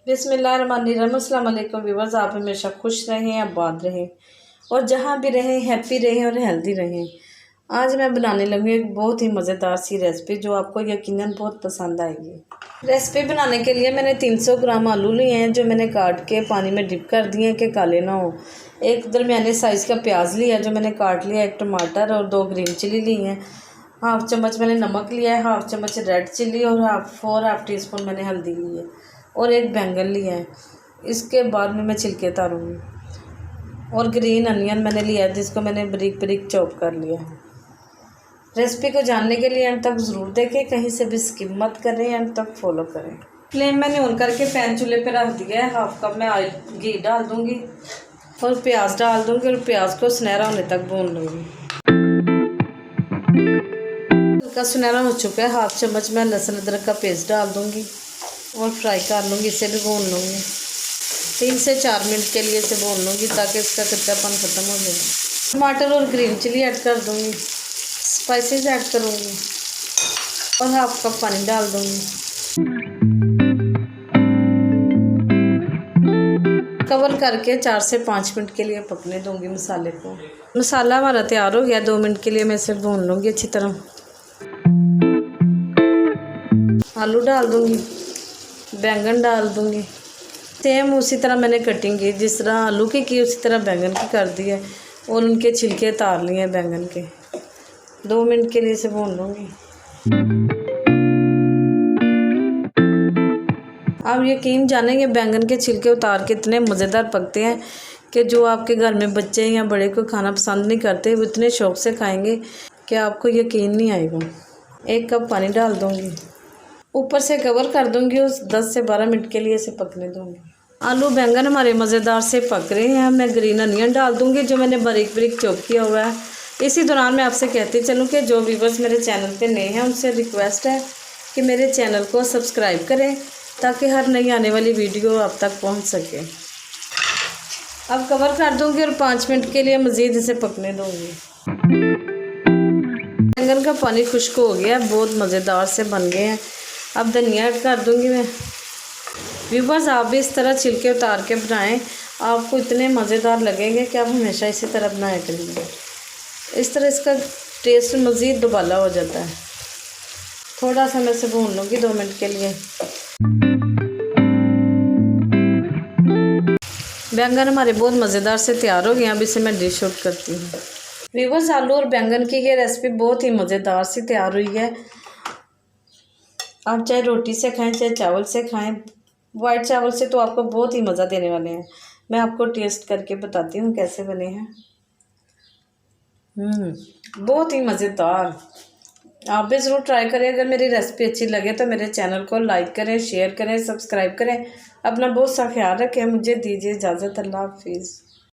बिस्मिल्लाहिर्रहमानिर्रहीम। अस्सलाम वालेकुम व्यूअर्स, आप हमेशा खुश रहें, आबाद रहें और जहाँ भी रहें हैप्पी रहें और हेल्दी रहें। आज मैं बनाने लगी एक बहुत ही मज़ेदार सी रेसिपी जो आपको यकीनन बहुत पसंद आएगी। रेसिपी बनाने के लिए मैंने 300 ग्राम आलू लिए हैं जो मैंने काट के पानी में डिप कर दिए हैं कि काले ना हो। एक दरमियाने साइज़ का प्याज लिया जो मैंने काट लिया, एक टमाटर और 2 ग्रीन चिली ली हैं। हाफ़ चम्मच मैंने नमक लिया है, हाफ़ चम्मच रेड चिली और हाफ़ टी स्पून मैंने हल्दी ली है और एक बैंगन लिया है। इसके बाद में मैं छिलके उतारूँगी। और ग्रीन अनियन मैंने लिया है जिसको मैंने बारीक बारीक चॉप कर लिया है। रेसिपी को जानने के लिए एंड तक ज़रूर देखें, कहीं से भी स्किप मत करें, एंड तक फॉलो करें। फ्लेम मैंने ऑन करके पैन चूल्हे पे रख दिया है। हाफ़ कप में ऑयल घी डाल दूँगी और प्याज डाल दूँगी और प्याज को सुनहरा होने तक भून लूँगी। हल्का सुनहरा हो चुका है। हाफ़ चम्मच मैं लहसुन अदरक का पेस्ट डाल दूँगी और फ्राई कर लूँगी। इसे भी भून लूँगी। 3 से 4 मिनट के लिए इसे भून लूँगी ताकि इसका कच्चापन ख़त्म हो जाए। टमाटर और ग्रीन चिली ऐड कर दूँगी, स्पाइसेस ऐड करूँगी और हाफ़ कप पानी डाल दूँगी। कवर करके 4 से 5 मिनट के लिए पकने दूँगी मसाले को। मसाला हमारा तैयार हो गया। 2 मिनट के लिए मैं इसे भून लूँगी अच्छी तरह। आलू डाल दूँगी, बैंगन डाल दूँगी। सेम उसी तरह मैंने कटिंग की, जिस तरह आलू की उसी तरह बैंगन की कर दी है और उनके छिलके उतार लिए हैं बैंगन के। 2 मिनट के लिए इसे भून लूँगी। आप यकीन जानेंगे बैंगन के छिलके उतार के इतने मज़ेदार पकते हैं कि जो आपके घर में बच्चे या बड़े को खाना पसंद नहीं करते वो इतने शौक़ से खाएंगे कि आपको यकीन नहीं आएगा। 1 कप पानी डाल दूँगी, ऊपर से कवर कर दूँगी और 10 से 12 मिनट के लिए इसे पकने दूँगी। आलू बैंगन हमारे मज़ेदार से पक रहे हैं। मैं ग्रीन अनियन डाल दूँगी जो मैंने बारीक बारीक चॉप किया हुआ है। इसी दौरान मैं आपसे कहती चलूँ कि जो व्यूअर्स मेरे चैनल पे नए हैं उनसे रिक्वेस्ट है कि मेरे चैनल को सब्सक्राइब करें ताकि हर नई आने वाली वीडियो आप तक पहुँच सके। अब कवर कर दूँगी और 5 मिनट के लिए मज़ीद इसे पकने दूँगी। बैंगन का पानी खुश्क हो गया, बहुत मज़ेदार से बन गए हैं। अब धनिया ऐड कर दूँगी मैं। व्यूअर्स, आप भी इस तरह छिलके उतार के बनाएं, आपको इतने मज़ेदार लगेंगे कि आप हमेशा इसी तरह बनाया करेंगे। इस तरह इसका टेस्ट मज़ीद दुबाला हो जाता है। थोड़ा सा मैं इसे भून लूँगी 2 मिनट के लिए। बैंगन हमारे बहुत मज़ेदार से तैयार हो गए। अब इसे मैं डिश आउट करती हूँ। व्यूअर्स, आलू और बैंगन की ये रेसिपी बहुत ही मज़ेदार सी तैयार हुई है। आप चाहे रोटी से खाएं चाहे चावल से खाएं, वाइट चावल से तो आपको बहुत ही मज़ा देने वाले हैं। मैं आपको टेस्ट करके बताती हूँ कैसे बने हैं। बहुत ही मज़ेदार। आप भी ज़रूर ट्राई करें। अगर मेरी रेसिपी अच्छी लगे तो मेरे चैनल को लाइक करें, शेयर करें, सब्सक्राइब करें। अपना बहुत सा ख्याल रखें। मुझे दीजिए इजाज़त। अल्लाह हाफिज़।